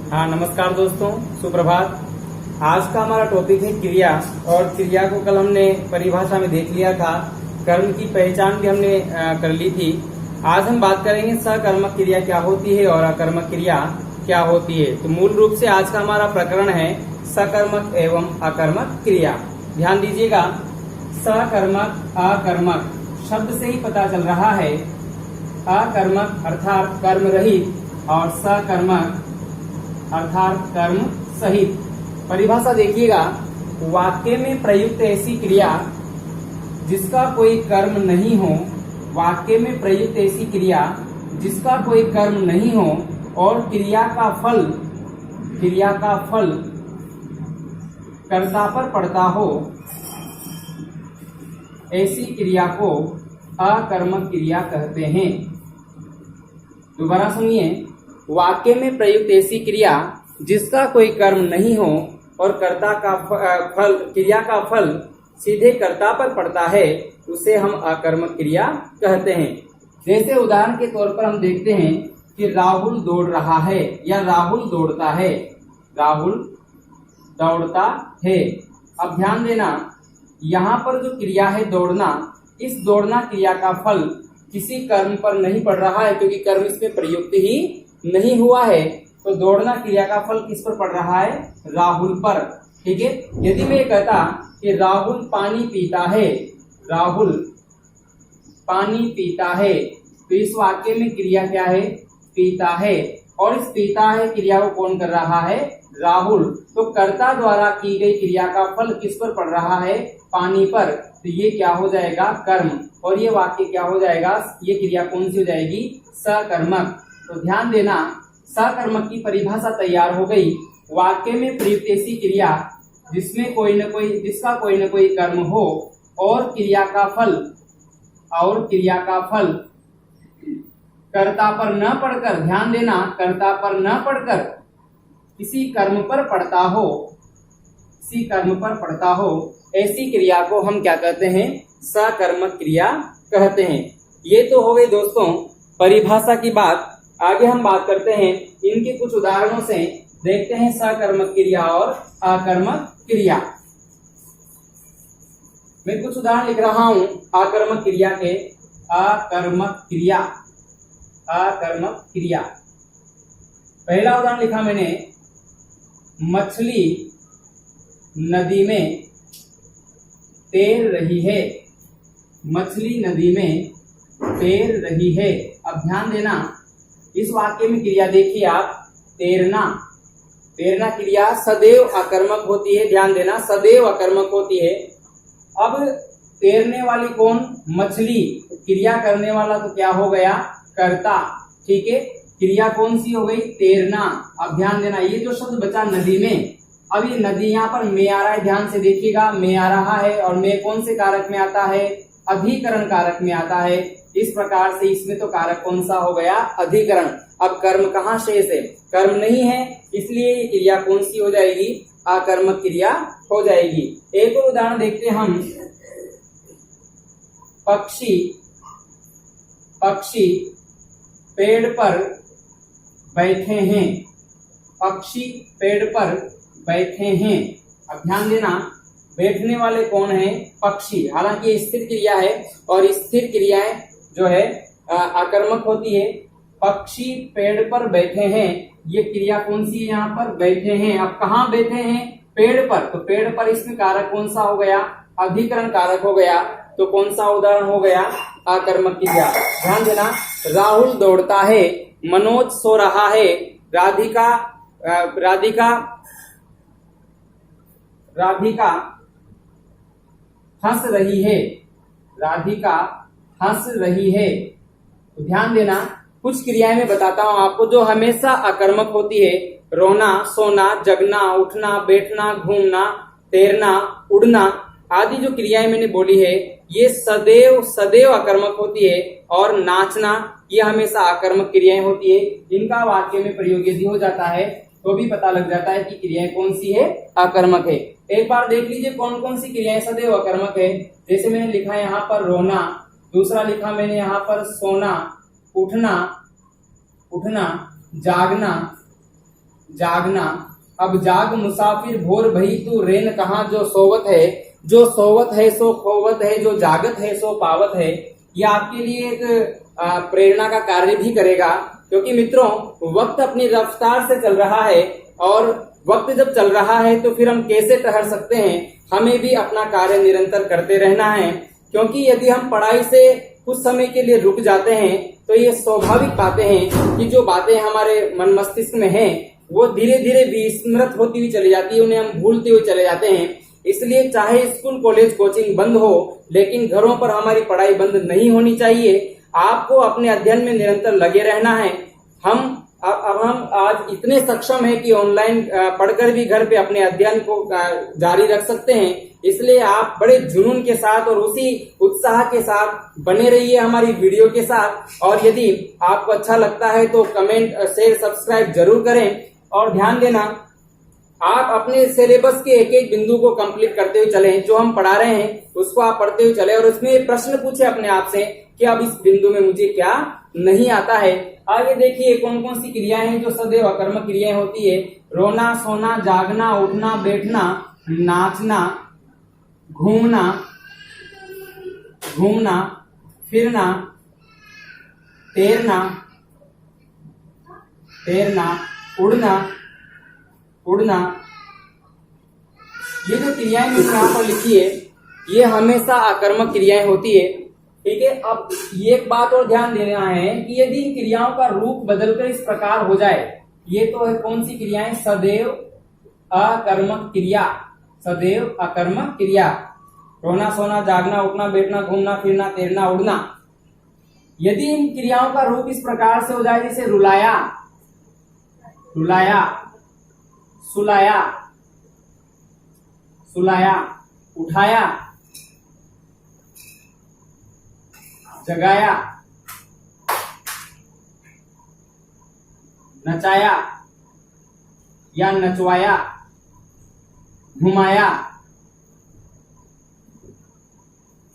हाँ, नमस्कार दोस्तों, सुप्रभात। आज का हमारा टॉपिक है क्रिया। और क्रिया को कल हमने परिभाषा में देख लिया था, कर्म की पहचान भी हमने कर ली थी। आज हम बात करेंगे सकर्मक क्रिया क्या होती है और अकर्मक क्रिया क्या होती है। तो मूल रूप से आज का हमारा प्रकरण है सकर्मक एवं अकर्मक क्रिया। ध्यान दीजिएगा, सकर्मक अकर्मक शब्द से ही पता चल रहा है। अकर्मक अर्थात कर्म रहित और सकर्मक अर्थात कर्म सहित। परिभाषा देखिएगा, वाक्य में प्रयुक्त ऐसी क्रिया जिसका कोई कर्म नहीं हो, वाक्य में प्रयुक्त ऐसी क्रिया जिसका कोई कर्म नहीं हो और क्रिया का फल कर्ता पर पड़ता हो, ऐसी क्रिया को अकर्मक क्रिया कहते हैं। दोबारा सुनिए, वाक्य में प्रयुक्त ऐसी क्रिया जिसका कोई कर्म नहीं हो और कर्ता का क्रिया का फल सीधे कर्ता पर पड़ता है, उसे हम अकर्मक क्रिया कहते हैं। जैसे उदाहरण के तौर पर हम देखते हैं कि राहुल दौड़ रहा है या राहुल दौड़ता है। राहुल दौड़ता है। अब ध्यान देना, यहाँ पर जो क्रिया है दौड़ना, इस दौड़ना क्रिया का फल किसी कर्म पर नहीं पड़ रहा है, क्योंकि कर्म इसमें प्रयुक्त ही नहीं हुआ है। तो दौड़ना क्रिया का फल किस पर पड़ रहा है? राहुल पर। ठीक है। यदि मैं कहता कि राहुल पानी पीता है, राहुल पानी पीता है, तो इस वाक्य में क्रिया क्या है? पीता है। और इस पीता है क्रिया को कौन कर रहा है? राहुल। तो कर्ता द्वारा की गई क्रिया का फल किस पर पड़ रहा है? पानी पर। तो ये क्या हो जाएगा? कर्म। और ये वाक्य क्या हो जाएगा? ये क्रिया कौन सी हो जाएगी? सकर्मक। तो ध्यान देना, सकर्मक की परिभाषा तैयार हो गई। वाक्य में प्रयुक्त ऐसी क्रिया जिसका कोई न कोई कर्म हो और क्रिया का फल कर्ता पर न पड़कर, ध्यान देना, कर्ता पर न पड़कर किसी कर्म पर पड़ता हो, ऐसी क्रिया को हम क्या कहते हैं? सकर्मक क्रिया कहते हैं। ये तो हो गई दोस्तों परिभाषा की बात। आगे हम बात करते हैं इनके कुछ उदाहरणों से, देखते हैं सकर्मक क्रिया और अकर्मक क्रिया। मैं कुछ उदाहरण लिख रहा हूं अकर्मक क्रिया के। अकर्मक क्रिया। पहला उदाहरण लिखा मैंने, मछली नदी में तैर रही है। मछली नदी में तैर रही है। अब ध्यान देना, इस वाक्य में क्रिया देखिए आप, तैरना क्रिया सदैव अकर्मक होती है। ध्यान देना, सदैव अकर्मक होती है। अब तैरने वाली कौन? मछली। क्रिया करने वाला तो क्या हो गया? कर्ता। ठीक है। क्रिया कौन सी हो गई? तैरना। अब ध्यान देना, ये जो शब्द बचा नदी में, अब ये नदी यहाँ पर में आ रहा है, ध्यान से देखिएगा, में आ रहा है। और में कौन से कारक में आता है? अधिकरण कारक में आता है। इस प्रकार से इसमें तो कारक कौन सा हो गया? अधिकरण। अब कर्म कहाँ शेष है? कर्म नहीं है, इसलिए ये क्रिया कौन सी हो जाएगी? अकर्मक क्रिया हो जाएगी। एक और उदाहरण देखते हैं हम। पक्षी पेड़ पर बैठे हैं। पक्षी पेड़ पर बैठे हैं। अब ध्यान देना, बैठने वाले कौन है? पक्षी। हालांकि ये स्थिर क्रिया है और स्थिर क्रियाएं जो है अकर्मक होती है। पक्षी पेड़ पर बैठे हैं, ये क्रिया कौन सी है? यहाँ पर बैठे हैं। अब कहाँ बैठे हैं? पेड़ पर। तो पेड़ पर इसमें कारक कौन सा हो गया? अधिकरण कारक हो गया। तो कौन सा उदाहरण हो गया? अकर्मक क्रिया। ध्यान देना, राहुल दौड़ता है, मनोज सो रहा है, राधिका हंस रही है। राधिका हंस रही है। तो ध्यान देना, कुछ क्रियाएं मैं बताता हूं आपको जो हमेशा अकर्मक होती है। रोना, सोना, जगना, उठना, बैठना, घूमना, तैरना, उड़ना आदि जो क्रियाएं मैंने बोली है, ये सदैव अकर्मक होती है। और नाचना, ये हमेशा अकर्मक क्रियाएं होती है। इनका वाक्य में प्रयोग यदि हो जाता है तो भी पता लग जाता है कि क्रियाएं कौन सी है? अकर्मक है। एक बार देख लीजिए कौन कौन सी क्रियाएं सदैव अकर्मक है। जैसे मैंने लिखा यहाँ पर रोना, दूसरा लिखा मैंने यहाँ पर सोना, उठना, जागना, जागना। अब जाग मुसाफिर भोर भई तू रेन कहाँ, जो सोवत है, जो सोवत है सो खोवत है, जो जागत है सो पावत है। यह आपके लिए एक प्रेरणा का कार्य भी करेगा, क्योंकि मित्रों वक्त अपनी रफ्तार से चल रहा है, और वक्त जब चल रहा है तो फिर हम कैसे ठहर सकते हैं। हमें भी अपना कार्य निरंतर करते रहना है, क्योंकि यदि हम पढ़ाई से कुछ समय के लिए रुक जाते हैं तो ये स्वाभाविक बातें हैं कि जो बातें हमारे मन मस्तिष्क में हैं वो धीरे धीरे विस्मृत होती हुई चली जाती है, उन्हें हम भूलते हुए चले जाते हैं। इसलिए चाहे स्कूल कॉलेज कोचिंग बंद हो, लेकिन घरों पर हमारी पढ़ाई बंद नहीं होनी चाहिए। आपको अपने अध्ययन में निरंतर लगे रहना है। अब हम आज इतने सक्षम हैं कि ऑनलाइन पढ़कर भी घर पे अपने अध्ययन को जारी रख सकते हैं। इसलिए आप बड़े जुनून के साथ और उसी उत्साह के साथ बने रहिए हमारी वीडियो के साथ। और यदि आपको अच्छा लगता है तो कमेंट, शेयर, सब्सक्राइब जरूर करें। और ध्यान देना, आप अपने सिलेबस के एक एक बिंदु को कंप्लीट करते हुए चलें। जो हम पढ़ा रहे हैं उसको आप पढ़ते हुए चले और उसमें प्रश्न पूछे अपने आप से कि अब इस बिंदु में मुझे क्या नहीं आता है। आगे देखिए कौन कौन सी क्रियाएं हैं जो सदैव अकर्मक क्रियाएं होती है। रोना, सोना, जागना, उठना, बैठना, नाचना, घूमना, फिरना, तैरना, उड़ना। ये जो क्रियाएं मैंने यहाँ पर लिखी है ये हमेशा आकर्मक क्रियाएं होती है। ठीक है, अब ये एक बात और ध्यान देना है कि यदि इन क्रियाओं का रूप बदलकर इस प्रकार हो जाए, ये तो है कौन सी क्रियाएं, सदैव अकर्मक क्रिया, सदैव अकर्मक क्रिया। रोना, सोना, जागना, उठना, बैठना, घूमना, फिरना, तैरना, उड़ना। यदि इन क्रियाओं का रूप इस प्रकार से हो जाए जैसे रुलाया, सुलाया, उठाया, जगाया, नचाया या नचवाया, घुमाया,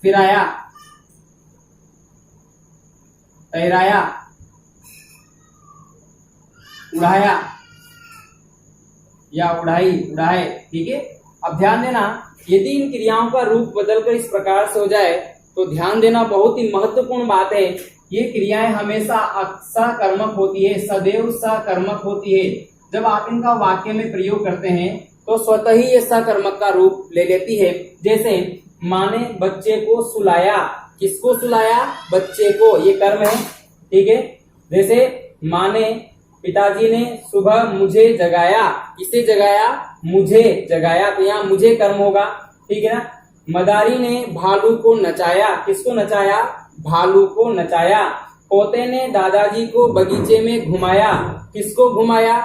फिराया, तैराया, उड़ाया या उड़ाए। ठीक है, अब ध्यान देना, यदि इन क्रियाओं का रूप बदलकर इस प्रकार से हो जाए तो ध्यान देना, बहुत ही महत्वपूर्ण बात है, ये क्रियाएं हमेशा सकर्मक होती है, सदैव सकर्मक होती है। जब आप इनका वाक्य में प्रयोग करते हैं तो स्वतः ही ये सकर्मक का रूप ले लेती है। जैसे माँ ने बच्चे को सुलाया, किसको सुलाया, बच्चे को, ये कर्म है। ठीक है, जैसे माँ ने, पिताजी ने सुबह मुझे जगाया, किसे जगाया, मुझे जगाया, तो यहाँ मुझे कर्म होगा। ठीक है ना। मदारी ने भालू को नचाया, किसको नचाया, भालू को नचाया। पोते ने दादाजी को बगीचे में घुमाया, किसको घुमाया,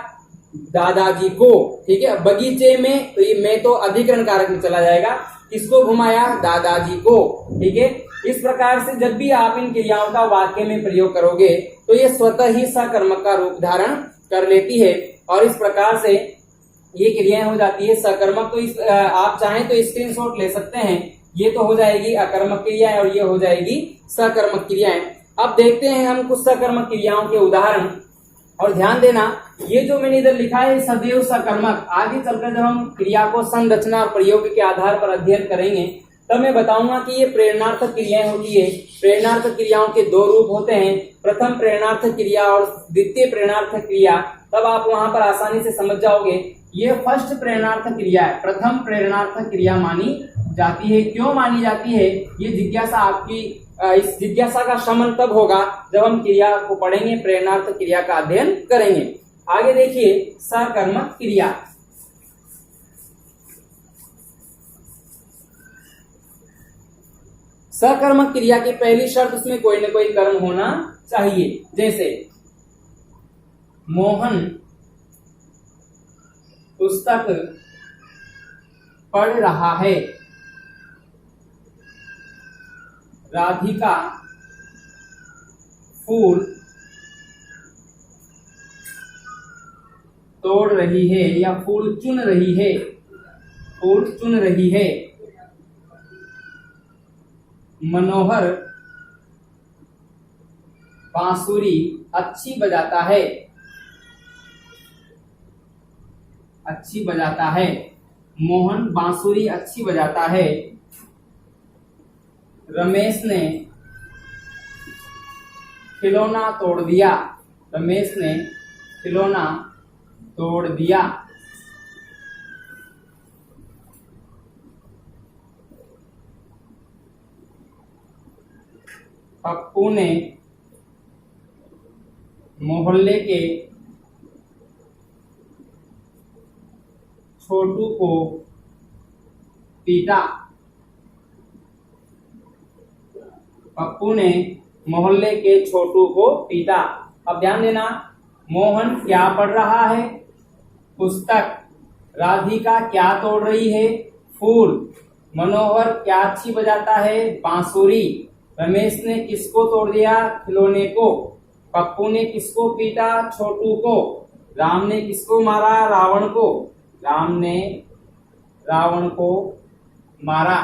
दादाजी को। ठीक है, बगीचे में, तो ये मैं तो अधिकरण कारक में चला जाएगा, किसको घुमाया, दादाजी को। ठीक है, इस प्रकार से जब भी आप इन क्रियाओं का वाक्य में प्रयोग करोगे तो ये स्वतः ही सकर्मक का रूप धारण कर लेती है और इस प्रकार से ये क्रियाएं हो जाती है सकर्मक। तो आप चाहें तो स्क्रीनशॉट ले सकते हैं। ये तो हो जाएगी अकर्मक क्रियाएं और ये हो जाएगी सकर्मक क्रियाएं। अब देखते हैं हम कुछ सकर्मक क्रियाओं के उदाहरण। और ध्यान देना, ये जो मैंने इधर लिखा है सदैव सकर्मक, आगे चलकर जब हम क्रिया को संरचना और प्रयोग के आधार पर अध्ययन करेंगे तब मैं बताऊंगा कि ये प्रेरणार्थक क्रियाएं होती है। प्रेरणार्थक क्रियाओं के दो रूप होते हैं, प्रथम प्रेरणार्थक क्रिया और द्वितीय प्रेरणार्थक क्रिया। तब आप वहां पर आसानी से समझ जाओगे। ये फर्स्ट प्रेरणार्थक क्रिया है, प्रथम प्रेरणार्थक क्रिया मानी जाती है। क्यों मानी जाती है, ये जिज्ञासा आपकी, इस जिज्ञासा का शमन तब होगा जब हम क्रिया को पढ़ेंगे, प्रेरणार्थक क्रिया का अध्ययन करेंगे। आगे देखिए सकर्मक क्रिया। सकर्मक क्रिया की पहली शर्त, उसमें कोई न कोई कर्म होना चाहिए। जैसे मोहन पुस्तक पढ़ रहा है, राधिका फूल तोड़ रही है या फूल चुन रही है, फूल चुन रही है। मनोहर बांसुरी अच्छी बजाता है। अच्छी बजाता है। मोहन बांसुरी अच्छी बजाता है। रमेश ने खिलौना तोड़ दिया। रमेश ने खिलौना तोड़ दिया। पप्पू ने मोहल्ले के छोटू को पीटा। पप्पू ने मोहल्ले के छोटू को पीटा। अब ध्यान देना, मोहन क्या पढ़ रहा है? पुस्तक। राधिका क्या तोड़ रही है? फूल। मनोहर क्या अच्छी बजाता है? बांसुरी। रमेश ने किसको तोड़ दिया? खिलौने को। पप्पू ने किसको पीटा? छोटू को। राम ने किसको मारा? रावण को। राम ने रावण को मारा।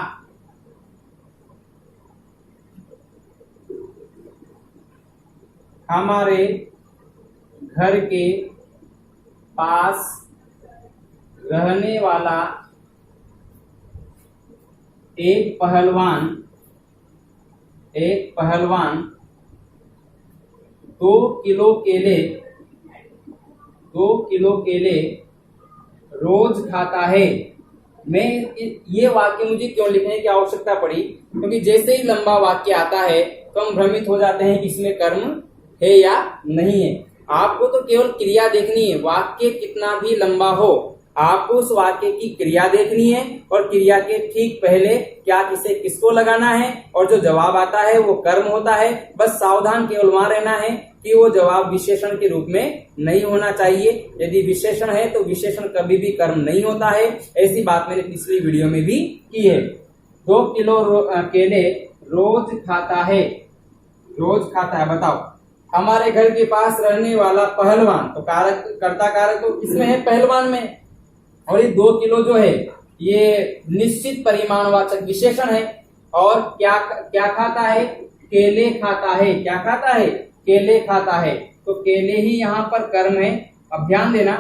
हमारे घर के पास रहने वाला एक पहलवान 2 किलो केले रोज खाता है। मैं ये वाक्य मुझे क्यों लिखने की आवश्यकता पड़ी? क्योंकि जैसे ही लंबा वाक्य आता है तो हम भ्रमित हो जाते हैं कि इसमें कर्म है या नहीं है। आपको तो केवल क्रिया देखनी है। वाक्य कितना भी लंबा हो, आपको उस वाक्य की क्रिया देखनी है और क्रिया के ठीक पहले क्या किसको लगाना है और जो जवाब आता है वो कर्म होता है। बस सावधान केवल वहां रहना है कि वो जवाब विशेषण के रूप में नहीं होना चाहिए। यदि विशेषण है तो विशेषण कभी भी कर्म नहीं होता है। ऐसी बात मैंने पिछली वीडियो में भी की है। 2 किलो केले रोज खाता है। रोज खाता है। बताओ, हमारे घर के पास रहने वाला पहलवान, तो कर्ता कारक तो किसमें है? पहलवान में। और ये 2 किलो जो है ये निश्चित परिमाणवाचक विशेषण है। और क्या खाता है? केले खाता है। क्या खाता है? केले खाता है। तो केले ही यहाँ पर कर्म है। अब ध्यान देना,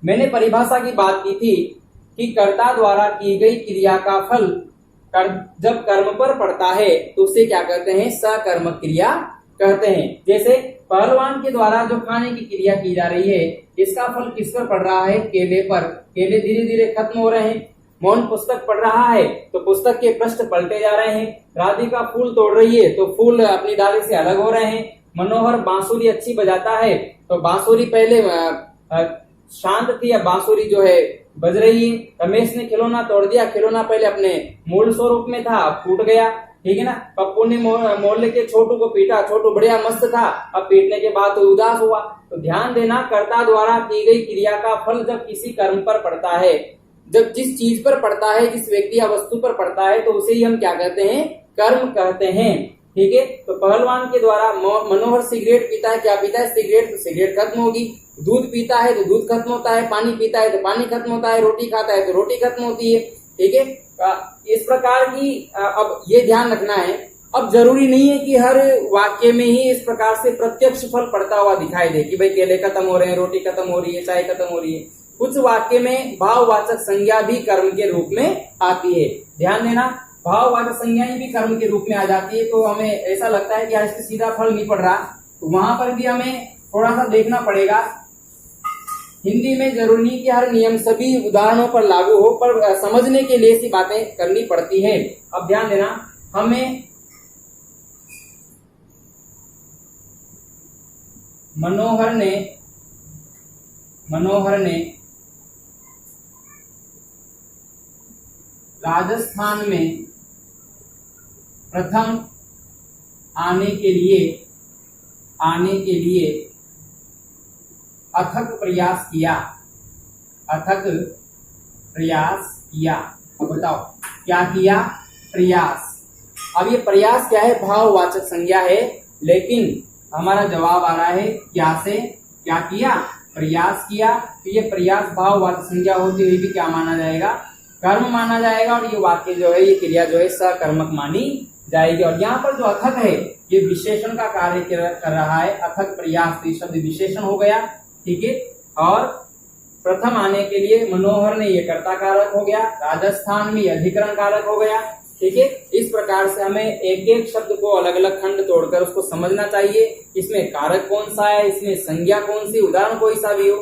मैंने परिभाषा की बात की थी कि कर्ता द्वारा की गई क्रिया का फल जब कर्म पर पड़ता है तो उसे क्या कहते हैं? सकर्मक क्रिया कहते हैं। जैसे पहलवान के द्वारा जो खाने की क्रिया की जा रही है, इसका फल किस पर पड़ रहा है? केले पर। केले धीरे धीरे खत्म हो रहे हैं। मोहन पुस्तक पढ़ रहा है तो पुस्तक के पृष्ठ पलटे जा रहे हैं। राधिका फूल तोड़ रही है तो फूल अपनी डाली से अलग हो रहे हैं। मनोहर बांसुरी अच्छी बजाता है तो बांसुरी पहले शांत थी, अब बांसुरी जो है बज रही है। रमेश ने खिलौना तोड़ दिया। खिलौना पहले अपने मूल स्वरूप में था, अब टूट गया। ठीक है ना। पप्पू ने मोहल्ले के छोटू को पीटा। छोटू बढ़िया मस्त था, अब पीटने के बाद तो उदास हुआ। तो ध्यान देना, कर्ता द्वारा की गई क्रिया का फल जब किसी कर्म पर पड़ता है, जब जिस चीज पर पड़ता है, जिस व्यक्ति या वस्तु पर पड़ता है, तो उसे ही हम क्या कहते हैं? कर्म कहते हैं। ठीक है। तो पहलवान के द्वारा मनोहर सिगरेट पीता है। क्या पीता है? सिगरेट। तो सिगरेट खत्म होगी। दूध पीता है तो दूध खत्म होता है। पानी पीता है तो पानी खत्म होता है। रोटी खाता है तो रोटी खत्म होती है। ठीक है। इस प्रकार की अब ये ध्यान रखना है। अब जरूरी नहीं है कि हर वाक्य में ही इस प्रकार से प्रत्यक्ष फल पड़ता हुआ दिखाई दे कि भाई केले खत्म हो रहे हैं, रोटी खत्म हो रही है, चाय खत्म हो रही है। कुछ वाक्य में भाववाचक संज्ञा भी कर्म के रूप में आती है। ध्यान देना, भाववाचक संज्ञाएं भी कर्म के रूप में आ जाती है। तो हमें ऐसा लगता है कि यार इससे सीधा फल नहीं पड़ रहा, तो वहां पर भी हमें थोड़ा सा देखना पड़ेगा। हिंदी में जरूरी नहीं कि हर नियम सभी उदाहरणों पर लागू हो, पर समझने के लिए ऐसी बातें करनी पड़ती है। अब ध्यान देना, हमें मनोहर ने राजस्थान में प्रथम आने के लिए अथक प्रयास किया। अथक प्रयास किया। अब बताओ क्या किया? प्रयास। अब ये प्रयास क्या है? भाववाचक संज्ञा है, लेकिन हमारा जवाब आ रहा है क्या से? क्या किया? प्रयास किया। तो ये प्रयास भाववाचक संज्ञा होती हुई भी क्या माना जाएगा? कर्म माना जाएगा। और ये वाक्य जो है, ये क्रिया जो है सकर्मक मानी जाएगी। और यहाँ पर जो अथक है ये विशेषण का कार्य कर रहा है। अथक प्रयास, तो शब्द विशेषण हो गया। ठीक है। और प्रथम आने के लिए मनोहर ने ये कर्ता कारक हो गया, राजस्थान में अधिकरण कारक हो गया। ठीक है, इस प्रकार से हमें एक एक शब्द को अलग अलग खंड तोड़कर उसको समझना चाहिए। इसमें कारक कौन सा है, इसमें संज्ञा कौन सी, उदाहरण कोई सा भी हो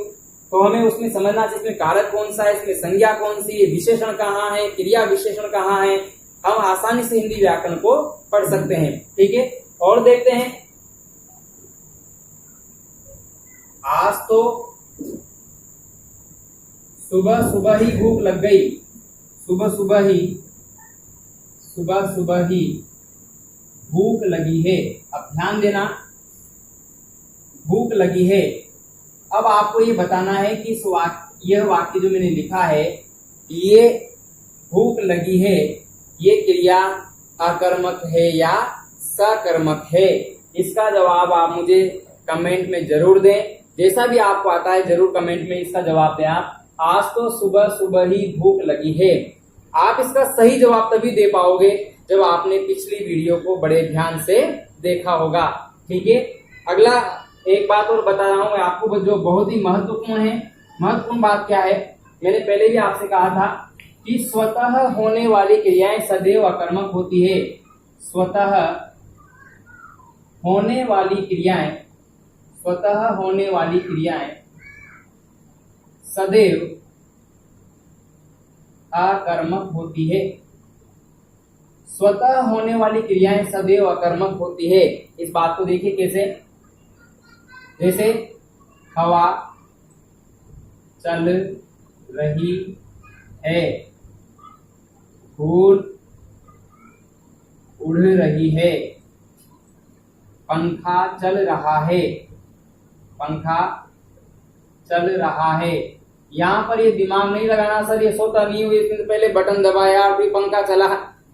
तो हमें उसमें समझना चाहिए इसमें कारक कौन सा है, इसमें संज्ञा कौन सी है, विशेषण कहाँ है, क्रिया विशेषण कहाँ है। हम आसानी से हिंदी व्याकरण को पढ़ सकते हैं। ठीक है, और देखते हैं। आज तो सुबह सुबह ही भूख लग गई, सुबह सुबह ही भूख लगी है। अब ध्यान देना, भूख लगी है। अब आपको ये बताना है कि यह वाक्य जो मैंने लिखा है, ये भूख लगी है, ये क्रिया अकर्मक है या सकर्मक है। इसका जवाब आप मुझे कमेंट में जरूर दें। जैसा भी आपको आता है जरूर कमेंट में इसका जवाब दें आप। आज तो सुबह सुबह ही भूख लगी है। आप इसका सही जवाब तभी दे पाओगे जब आपने पिछली वीडियो को बड़े ध्यान से देखा होगा। ठीक है, अगला एक बात और बता रहा हूं मैं आपको जो बहुत ही महत्वपूर्ण है। महत्वपूर्ण बात क्या है, मैंने पहले भी आपसे कहा था कि स्वतः होने वाली क्रियाएं सदैव अकर्मक होती है। स्वतः होने वाली क्रियाएं सदैव अकर्मक होती है। स्वतः होने वाली क्रियाएं सदैव अकर्मक होती है। इस बात को देखिए कैसे, जैसे हवा चल रही है, फूल उड़ रही है, पंखा चल रहा है। यहाँ पर ये दिमाग नहीं लगाना सर ये सोता नहीं हुई, इसमें पहले बटन दबाया फिर पंखा चला,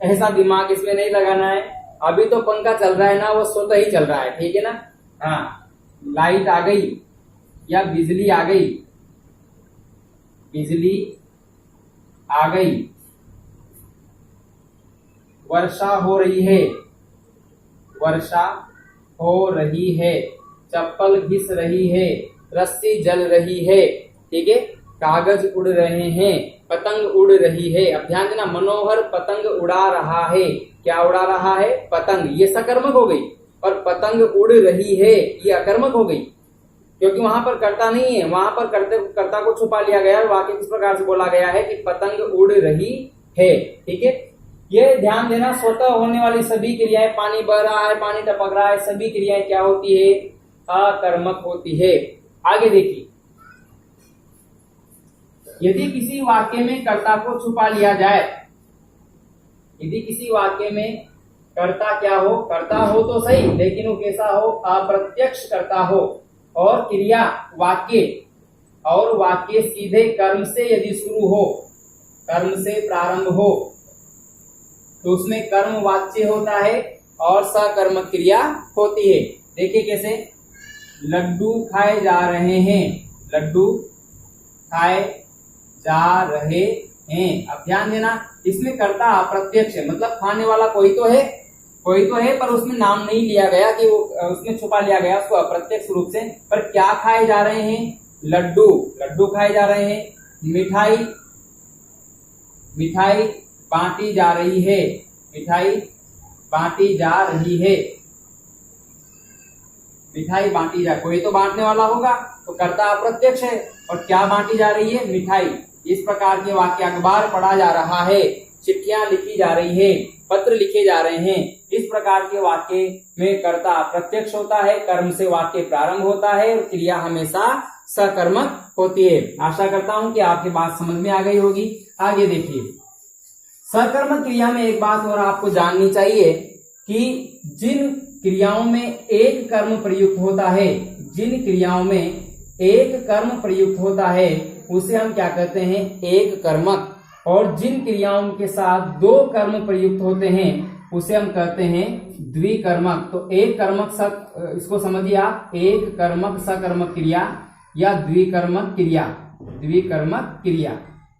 ऐसा दिमाग इसमें नहीं लगाना है। अभी तो पंखा चल रहा है ना, वो सोता ही चल रहा है। ठीक है ना। हाँ, लाइट आ गई या बिजली आ गई, वर्षा हो रही है, चप्पल घिस रही है, रस्सी जल रही है। ठीक है, कागज उड़ रहे हैं, पतंग उड़ रही है। अब ध्यान देना, मनोहर पतंग उड़ा रहा है। क्या उड़ा रहा है? पतंग। ये सकर्मक हो गई। और पतंग उड़ रही है ये अकर्मक हो गई, क्योंकि वहां पर कर्ता नहीं है, वहां पर कर्ता को छुपा लिया गया और वाक्य किस प्रकार से बोला गया है कि पतंग उड़ रही है। ठीक है, ये ध्यान देना, स्वतः होने वाली सभी क्रियाएं, पानी बह रहा है, पानी टपक रहा है, सभी क्रियाएं क्या होती है? अकर्मक होती है। आगे देखिए, यदि किसी वाक्य में कर्ता को छुपा लिया जाए, यदि किसी वाक्य में कर्ता क्या हो? कर्ता हो तो सही, लेकिन वो कैसा हो? अप्रत्यक्ष कर्ता हो। और क्रिया वाक्य सीधे कर्म से यदि शुरू हो, कर्म से प्रारंभ हो, तो उसमें कर्म वाच्य होता है और सकर्मक क्रिया होती है। देखिए कैसे, लड्डू खाए जा रहे हैं, लड्डू खाए जा रहे हैं। अब ध्यान देना, इसमें कर्ता अप्रत्यक्ष है, मतलब खाने वाला कोई तो है, पर उसमें नाम नहीं लिया गया कि वो उसमें छुपा लिया गया उसको अप्रत्यक्ष रूप से। पर क्या खाए जा रहे हैं? लड्डू खाए जा रहे हैं। मिठाई बांटी जा रही है, मिठाई बांटी जा, कोई तो बांटने वाला होगा, तो कर्ता अप्रत्यक्ष है। और क्या बांटी जा रही है? मिठाई। इस प्रकार के वाक्य, अखबार पढ़ा जा रहा है, चिट्ठियां लिखी जा रही है, पत्र लिखे जा रहे हैं। इस प्रकार के वाक्य में कर्ता अप्रत्यक्ष होता है, कर्म से वाक्य प्रारंभ होता है और क्रिया हमेशा सकर्मक होती है। आशा करता हूं कि आपकी बात समझ में आ गई होगी। आगे देखिए, सकर्मक क्रिया में एक बात और आपको जाननी चाहिए कि जिन क्रियाओं में एक कर्म प्रयुक्त होता है, उसे हम क्या कहते हैं? एक कर्मक। और जिन क्रियाओं के साथ दो कर्म प्रयुक्त होते हैं, उसे हम कहते हैं द्विकर्मक। तो एक कर्मक इसको समझिए आप, एक कर्मक सकर्मक क्रिया या द्विकर्मक क्रिया।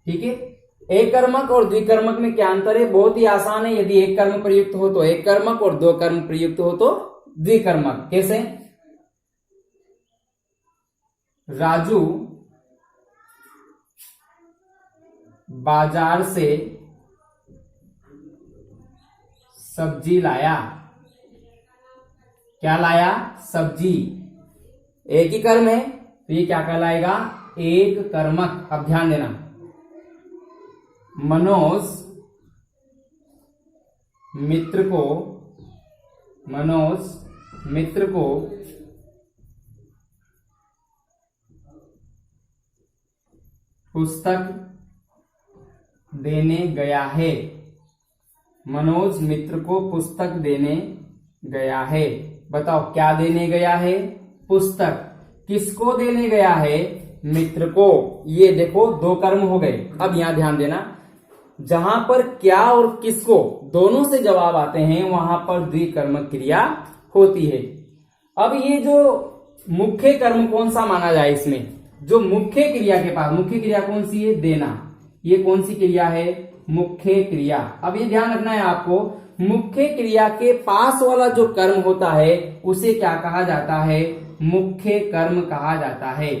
ठीक है, एक कर्मक और द्विकर्मक में क्या अंतर है? बहुत ही आसान है। यदि एक कर्म प्रयुक्त हो तो एक कर्मक और दो कर्म प्रयुक्त हो तो द्विकर्मक। कैसे? राजू बाजार से सब्जी लाया। क्या लाया? सब्जी। एक ही कर्म है तो ये क्या कहलाएगा? एक कर्मक। अब ध्यान देना, मनोज मित्र को पुस्तक देने गया है। मनोज मित्र को पुस्तक देने गया है। बताओ क्या देने गया है? पुस्तक। किसको देने गया है? मित्र को। ये देखो दो कर्म हो गए। अब यहां ध्यान देना, जहां पर क्या और किसको दोनों से जवाब आते हैं वहां पर द्विकर्मक क्रिया होती है। अब ये जो मुख्य कर्म कौन सा माना जाए? इसमें जो मुख्य क्रिया के पास, मुख्य क्रिया कौन सी है? देना। ये कौन सी क्रिया है? मुख्य क्रिया। अब ये ध्यान रखना है आपको, मुख्य क्रिया के पास वाला जो कर्म होता है उसे क्या कहा जाता है? मुख्य कर्म कहा जाता है।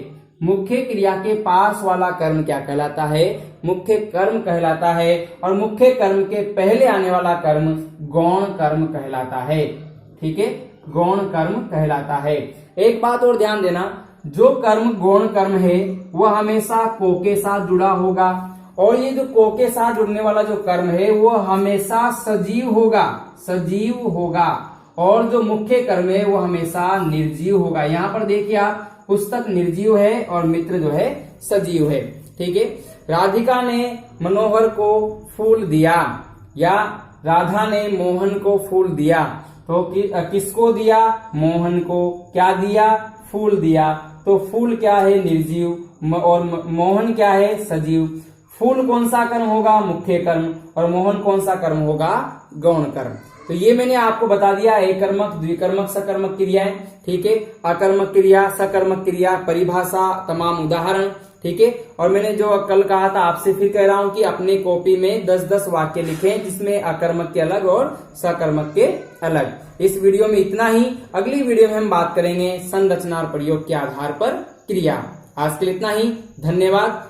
मुख्य क्रिया के पास वाला कर्म क्या कहलाता है? मुख्य कर्म कहलाता है। और मुख्य कर्म के पहले आने वाला कर्म गौण कर्म कहलाता है। ठीक है, गौण कर्म कहलाता है। एक बात और ध्यान देना, जो कर्म गौण कर्म है वह हमेशा को के साथ जुड़ा होगा, और ये जो को के साथ जुड़ने वाला जो कर्म है वो हमेशा सजीव होगा। और जो मुख्य कर्म है वो हमेशा निर्जीव होगा। यहाँ पर देखिए आप, पुस्तक निर्जीव है और मित्र जो है सजीव है। ठीक है, राधिका ने मनोहर को फूल दिया, या राधा ने मोहन को फूल दिया। तो किसको दिया? मोहन को। क्या दिया? फूल दिया। तो फूल क्या है? निर्जीव, और मोहन क्या है? सजीव। फूल कौन सा कर्म होगा? मुख्य कर्म। और मोहन कौन सा कर्म होगा? गौण कर्म। तो ये मैंने आपको बता दिया, एक कर्मक, द्विकर्मक, सकर्मक क्रियाएं। ठीक है, अकर्मक क्रिया, सकर्मक क्रिया, परिभाषा, तमाम उदाहरण। ठीक है, और मैंने जो कल कहा था आपसे फिर कह रहा हूं कि अपनी कॉपी में 10-10 वाक्य लिखें जिसमें अकर्मक के अलग और सकर्मक के अलग। इस वीडियो में इतना ही। अगली वीडियो में हम बात करेंगे संरचना और प्रयोग के आधार पर क्रिया। आज के लिए इतना ही, धन्यवाद।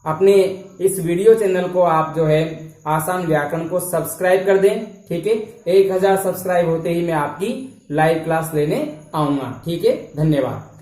अपने इस वीडियो चैनल को आप जो है आसान व्याकरण को सब्सक्राइब कर दें। ठीक है, 1000 सब्सक्राइब होते ही मैं आपकी लाइव क्लास लेने आऊंगा। ठीक है, धन्यवाद।